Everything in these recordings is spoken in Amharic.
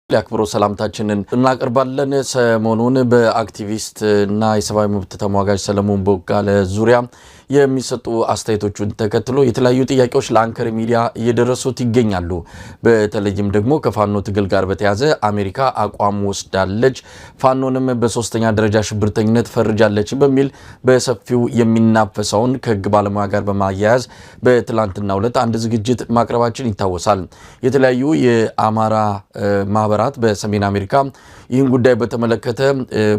ያክብሮ ሰላምታችንን እናቀርባለን። ሰሞኑን በአክቲቪስት እና የሰብአዊ መብት ተሟጋች ሰለሞን ቦጋለ ዙሪያ የሚሰጡ አስተያየቶችን ተከትሎ የተለያዩ ጥያቄዎች ለአንከር ሚዲያ እየደረሱት ይገኛሉ። በተለይም ደግሞ ከፋኖ ትግል ጋር በተያያዘ አሜሪካ አቋም ወስዳለች፣ ፋኖንም በሶስተኛ ደረጃ ሽብርተኝነት ፈርጃለች በሚል በሰፊው የሚናፈሰውን ከህግ ባለሙያ ጋር በማያያዝ በትላንትናው ዕለት አንድ ዝግጅት ማቅረባችን ይታወሳል። የተለያዩ የአማራ ማህበራት በሰሜን አሜሪካ ይህን ጉዳይ በተመለከተ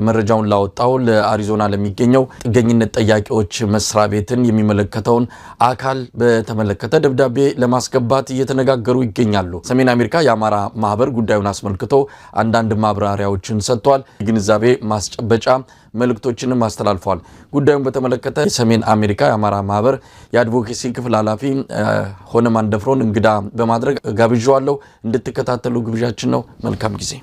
መረጃውን ላወጣው ለአሪዞና ለሚገኘው ጥገኝነት ጠያቂዎች መስሪያ ቤትን የሚመለከተውን አካል በተመለከተ ደብዳቤ ለማስገባት እየተነጋገሩ ይገኛሉ። ሰሜን አሜሪካ የአማራ ማህበር ጉዳዩን አስመልክቶ አንዳንድ ማብራሪያዎችን ሰጥቷል። ግንዛቤ ማስጨበጫ መልእክቶችንም አስተላልፏል። ጉዳዩን በተመለከተ የሰሜን አሜሪካ የአማራ ማህበር የአድቮኬሲ ክፍል ኃላፊ ሆነ ማንደፍሮን እንግዳ በማድረግ ጋብዣዋለሁ። እንድትከታተሉ ግብዣችን ነው። መልካም ጊዜ።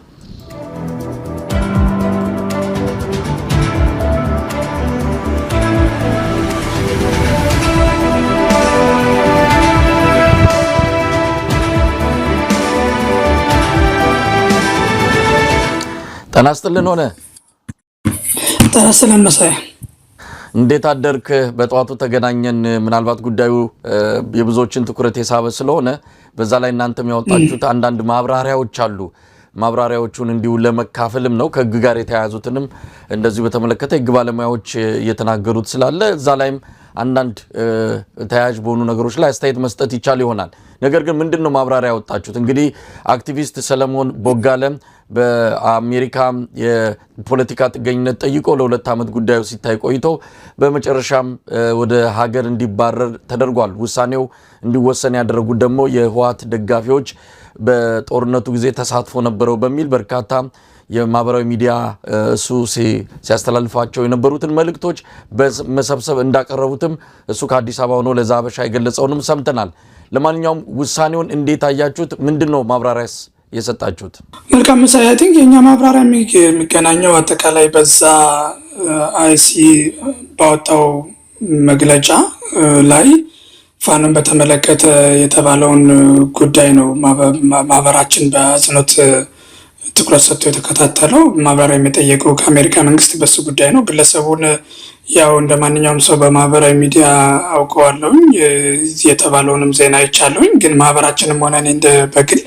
ጤና ይስጥልን ሆነ ተሰላም መሳይ እንዴት አደርክ? በጠዋቱ ተገናኘን። ምናልባት ጉዳዩ የብዙዎችን ትኩረት የሳበ ስለሆነ በዛ ላይ እናንተም ያወጣችሁት አንዳንድ ማብራሪያዎች አሉ። ማብራሪያዎቹን እንዲሁ ለመካፈልም ነው። ከህግ ጋር የተያያዙትንም እንደዚሁ በተመለከተ ህግ ባለሙያዎች እየተናገሩት ስላለ እዛ ላይም አንዳንድ ተያያዥ በሆኑ ነገሮች ላይ አስተያየት መስጠት ይቻል ይሆናል። ነገር ግን ምንድነው ማብራሪያ ያወጣችሁት? እንግዲህ አክቲቪስት ሰለሞን ቦጋለ በአሜሪካ የፖለቲካ ጥገኝነት ጠይቆ ለ2 ዓመት ጉዳዩ ሲታይ ቆይቶ በመጨረሻም ወደ ሀገር እንዲባረር ተደርጓል። ውሳኔው እንዲወሰን ያደረጉት ደግሞ የህወሓት ደጋፊዎች በጦርነቱ ጊዜ ተሳትፎ ነበረው በሚል በርካታ የማህበራዊ ሚዲያ እሱ ሲያስተላልፋቸው የነበሩትን መልእክቶች በመሰብሰብ እንዳቀረቡትም እሱ ከአዲስ አበባ ሆኖ ለዛበሻ የገለጸውንም ሰምተናል። ለማንኛውም ውሳኔውን እንዴት አያችሁት? ምንድነው ማብራሪያስ የሰጣችሁት? መልካም መሳይ አይ ቲንክ የኛ ማብራሪያ የሚገናኘው አጠቃላይ በዛ አይሲ ባወጣው መግለጫ ላይ ፋኖን በተመለከተ የተባለውን ጉዳይ ነው ማህበራችን በአጽንኦት ትኩረት ሰጥቶ የተከታተለው። ማብራሪያ የሚጠየቀው ከአሜሪካ መንግስት በሱ ጉዳይ ነው። ግለሰቡን ያው እንደማንኛውም ሰው በማህበራዊ ሚዲያ አውቀዋለሁኝ፣ የተባለውንም ዜና አይቻለሁኝ። ግን ማህበራችንም ሆነ እኔ እንደ በግል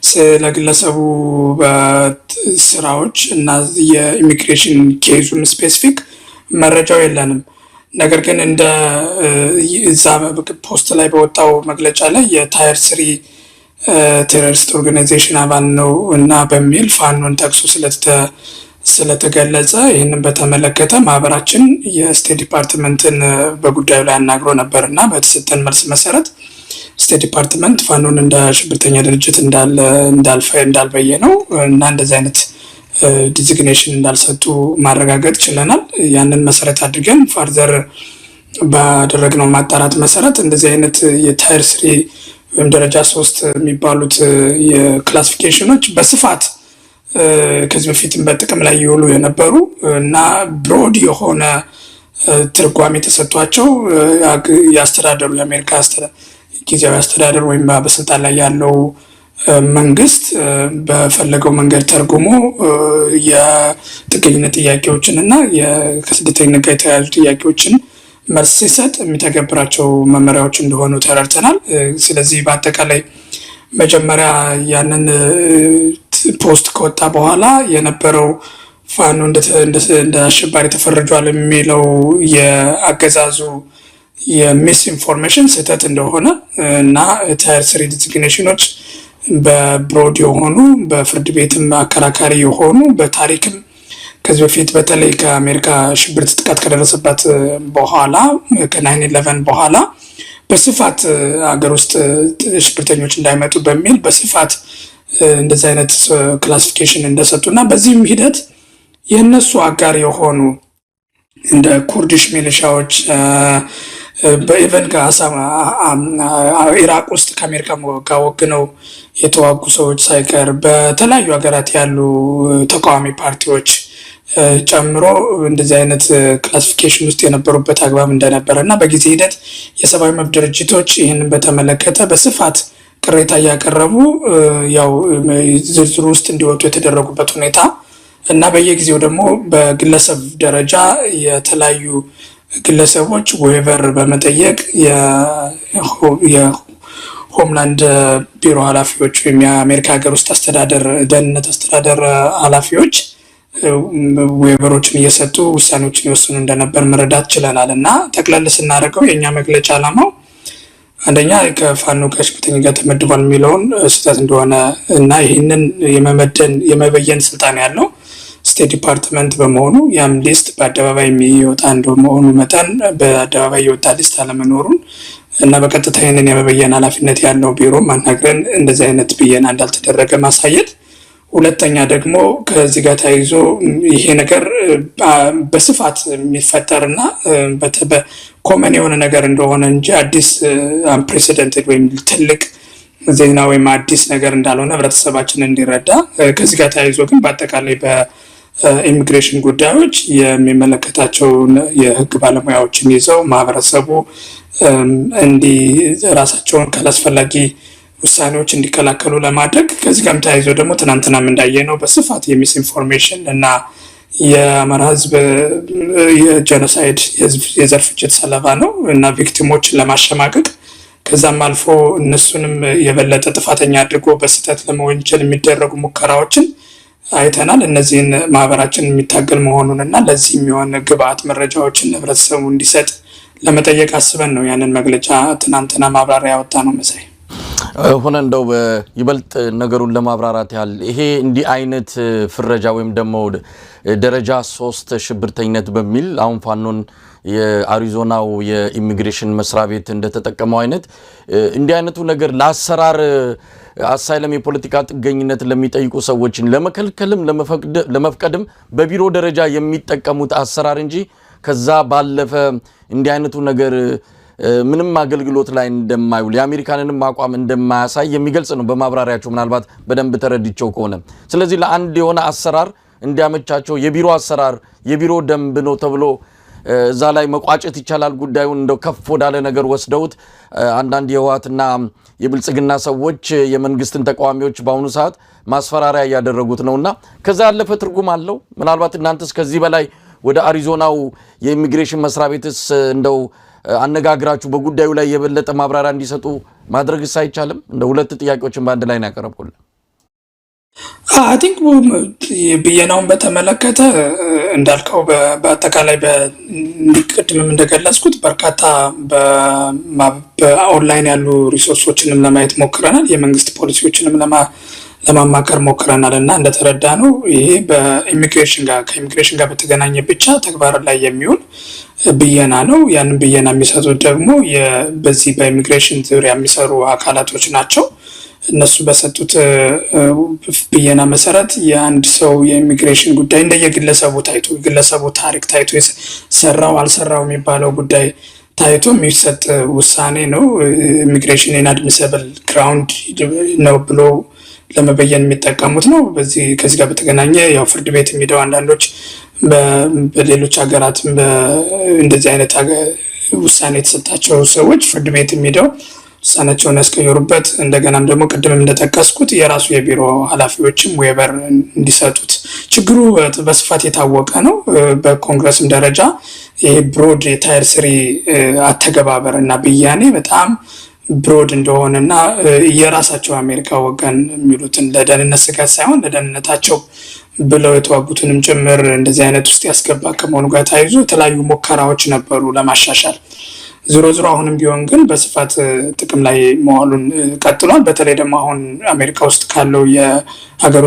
ስለ ግለሰቡ በስራዎች እና የኢሚግሬሽን ኬዙን ስፔሲፊክ መረጃው የለንም። ነገር ግን እንደ እዛ ፖስት ላይ በወጣው መግለጫ ላይ የታየር 3 ቴሮሪስት ኦርጋናይዜሽን አባል ነው እና በሚል ፋኖን ጠቅሶ ስለተገለጸ ይህንን በተመለከተ ማህበራችን የስቴት ዲፓርትመንትን በጉዳዩ ላይ አናግሮ ነበር እና በተሰጠን መልስ መሰረት ስቴት ዲፓርትመንት ፋኖን እንደ ሽብርተኛ ድርጅት እንዳልበየ ነው እና እንደዚህ አይነት ዲዚግኔሽን እንዳልሰጡ ማረጋገጥ ችለናል። ያንን መሰረት አድርገን ፋርዘር ባደረግነው ማጣራት መሰረት እንደዚህ አይነት የታየር 3 ወይም ደረጃ 3 የሚባሉት የክላሲፊኬሽኖች በስፋት ከዚህ በፊትም በጥቅም ላይ ይውሉ የነበሩ እና ብሮድ የሆነ ትርጓሜ ተሰጥቷቸው ያስተዳደሩ የአሜሪካ ጊዜያዊ አስተዳደር ወይም በስልጣን ላይ ያለው መንግስት በፈለገው መንገድ ተርጉሞ የጥገኝነት ጥያቄዎችን እና ከስደተኝነት ጋር የተያያዙ ጥያቄዎችን መልስ ሲሰጥ የሚተገብራቸው መመሪያዎች እንደሆኑ ተረድተናል። ስለዚህ በአጠቃላይ መጀመሪያ ያንን ፖስት ከወጣ በኋላ የነበረው ፋኖ እንደ አሸባሪ ተፈርጇል የሚለው የአገዛዙ የሚስ ኢንፎርሜሽን ስህተት እንደሆነ እና ታየር 3 ዲዚግኔሽኖች በብሮድ የሆኑ በፍርድ ቤትም አከራካሪ የሆኑ በታሪክም ከዚህ በፊት በተለይ ከአሜሪካ ሽብር ጥቃት ከደረሰባት በኋላ ከ9/11 በኋላ በስፋት ሀገር ውስጥ ሽብርተኞች እንዳይመጡ በሚል በስፋት እንደዚህ አይነት ክላሲፊኬሽን እንደሰጡና በዚህም ሂደት የነሱ አጋር የሆኑ እንደ ኩርዲሽ ሚሊሻዎች በኢቨን ኢራቅ ውስጥ ከአሜሪካ ጋር ወግነው የተዋጉ ሰዎች ሳይቀር በተለያዩ ሀገራት ያሉ ተቃዋሚ ፓርቲዎች ጨምሮ እንደዚህ አይነት ክላሲፊኬሽን ውስጥ የነበሩበት አግባብ እንደነበረ እና በጊዜ ሂደት የሰብአዊ መብት ድርጅቶች ይህንን በተመለከተ በስፋት ቅሬታ እያቀረቡ ያው ዝርዝሩ ውስጥ እንዲወጡ የተደረጉበት ሁኔታ እና በየጊዜው ደግሞ በግለሰብ ደረጃ የተለያዩ ግለሰቦች ዌቨር በመጠየቅ የሆምላንድ ቢሮ ኃላፊዎች ወይም የአሜሪካ ሀገር ውስጥ አስተዳደር ደህንነት አስተዳደር ኃላፊዎች ዌቨሮችን እየሰጡ ውሳኔዎችን ይወስኑ እንደነበር መረዳት ችለናል። እና ጠቅለል ስናደርገው የእኛ መግለጫ ዓላማው አንደኛ ከፋኖ ከሽብርተኛ ጋር ተመድቧል የሚለውን ስህተት እንደሆነ እና ይህንን የመበየን ስልጣን ያለው ስቴት ዲፓርትመንት በመሆኑ ያም ሊስት በአደባባይ የሚወጣ እንደመሆኑ መጠን በአደባባይ የወጣ ሊስት አለመኖሩን እና በቀጥታ ይህንን የመበየን ኃላፊነት ያለው ቢሮ ማናገርን እንደዚህ አይነት ብየና እንዳልተደረገ ማሳየት። ሁለተኛ ደግሞ ከዚህ ጋር ተያይዞ ይሄ ነገር በስፋት የሚፈጠርና ኮመን የሆነ ነገር እንደሆነ እንጂ አዲስ አንፕሬሲደንትድ ወይም ትልቅ ዜና ወይም አዲስ ነገር እንዳልሆነ ህብረተሰባችን እንዲረዳ። ከዚህ ጋር ተያይዞ ግን በአጠቃላይ በኢሚግሬሽን ጉዳዮች የሚመለከታቸውን የህግ ባለሙያዎችን ይዘው ማህበረሰቡ ራሳቸውን ካላስፈላጊ ውሳኔዎች እንዲከላከሉ ለማድረግ ከዚህ ጋርም ተያይዞ ደግሞ ትናንትናም እንዳየነው በስፋት የሚስ ኢንፎርሜሽን እና የአማራ ህዝብ የጄኖሳይድ የዘር ፍጅት ሰለባ ነው እና ቪክቲሞችን ለማሸማቀቅ ከዛም አልፎ እነሱንም የበለጠ ጥፋተኛ አድርጎ በስህተት ለመወንጀል የሚደረጉ ሙከራዎችን አይተናል። እነዚህን ማህበራችን የሚታገል መሆኑን እና ለዚህ የሚሆን ግብአት መረጃዎችን ህብረተሰቡ እንዲሰጥ ለመጠየቅ አስበን ነው ያንን መግለጫ ትናንትና ማብራሪያ ያወጣ ነው። መሳይ ሆነ እንደው ይበልጥ ነገሩን ለማብራራት ያህል ይሄ እንዲህ አይነት ፍረጃ ወይም ደግሞ ደረጃ 3 ሽብርተኝነት በሚል አሁን ፋኖን የአሪዞናው የኢሚግሬሽን መስሪያ ቤት እንደተጠቀመው አይነት እንዲህ አይነቱ ነገር ለአሰራር አሳይለም የፖለቲካ ጥገኝነት ለሚጠይቁ ሰዎችን ለመከልከልም ለመፍቀድም በቢሮ ደረጃ የሚጠቀሙት አሰራር እንጂ ከዛ ባለፈ እንዲህ አይነቱ ነገር ምንም አገልግሎት ላይ እንደማይውል የአሜሪካንንም አቋም እንደማያሳይ የሚገልጽ ነው በማብራሪያቸው ምናልባት በደንብ ተረድቸው ከሆነ። ስለዚህ ለአንድ የሆነ አሰራር እንዲያመቻቸው የቢሮ አሰራር የቢሮ ደንብ ነው ተብሎ እዛ ላይ መቋጨት ይቻላል። ጉዳዩን እንደው ከፍ ወዳለ ነገር ወስደውት አንዳንድ የህወሓትና የብልጽግና ሰዎች የመንግስትን ተቃዋሚዎች በአሁኑ ሰዓት ማስፈራሪያ እያደረጉት ነውና ከዛ ያለፈ ትርጉም አለው። ምናልባት እናንተስ ከዚህ በላይ ወደ አሪዞናው የኢሚግሬሽን መስሪያ ቤትስ እንደው አነጋግራችሁ በጉዳዩ ላይ የበለጠ ማብራሪያ እንዲሰጡ ማድረግስ አይቻልም? እንደ ሁለት ጥያቄዎችን በአንድ ላይ ነው ያቀረብኩልህ። አይ ቲንክ ብየናውን በተመለከተ እንዳልከው በአጠቃላይ ቅድምም እንደገለጽኩት በርካታ በኦንላይን ያሉ ሪሶርሶችንም ለማየት ሞክረናል። የመንግስት ፖሊሲዎችንም ለማማከር ሞክረናል እና እንደተረዳ ነው ይሄ ከኢሚግሬሽን ጋር በተገናኘ ብቻ ተግባር ላይ የሚውል ብየና ነው። ያንን ብየና የሚሰጡት ደግሞ በዚህ በኢሚግሬሽን ዙሪያ የሚሰሩ አካላቶች ናቸው። እነሱ በሰጡት ብየና መሰረት የአንድ ሰው የኢሚግሬሽን ጉዳይ እንደየግለሰቡ ታይቶ ግለሰቡ ታሪክ ታይቶ ሰራው አልሰራው የሚባለው ጉዳይ ታይቶ የሚሰጥ ውሳኔ ነው። ኢሚግሬሽን ኢንአድሚሲብል ግራውንድ ነው ብሎ ለመበየን የሚጠቀሙት ነው። ከዚህ ጋር በተገናኘ ያው ፍርድ ቤት የሚሄደው አንዳንዶች በሌሎች ሀገራትም እንደዚህ አይነት ውሳኔ የተሰጣቸው ሰዎች ፍርድ ቤት የሚሄደው ውሳኔያቸውን ያስቀየሩበት እንደገናም ደግሞ ቅድምም እንደጠቀስኩት የራሱ የቢሮ ኃላፊዎችም ዌቨር እንዲሰጡት ችግሩ በስፋት የታወቀ ነው። በኮንግረስም ደረጃ ይሄ ብሮድ የታይር 3 አተገባበር እና ብያኔ በጣም ብሮድ እንደሆነና የራሳቸው አሜሪካ ወገን የሚሉትን ለደህንነት ስጋት ሳይሆን ለደህንነታቸው ብለው የተዋጉትንም ጭምር እንደዚህ አይነት ውስጥ ያስገባ ከመሆኑ ጋር ተያይዞ የተለያዩ ሙከራዎች ነበሩ ለማሻሻል። ዞሮ አሁንም ቢሆን ግን በስፋት ጥቅም ላይ መዋሉን ቀጥሏል። በተለይ ደግሞ አሁን አሜሪካ ውስጥ ካለው የሀገር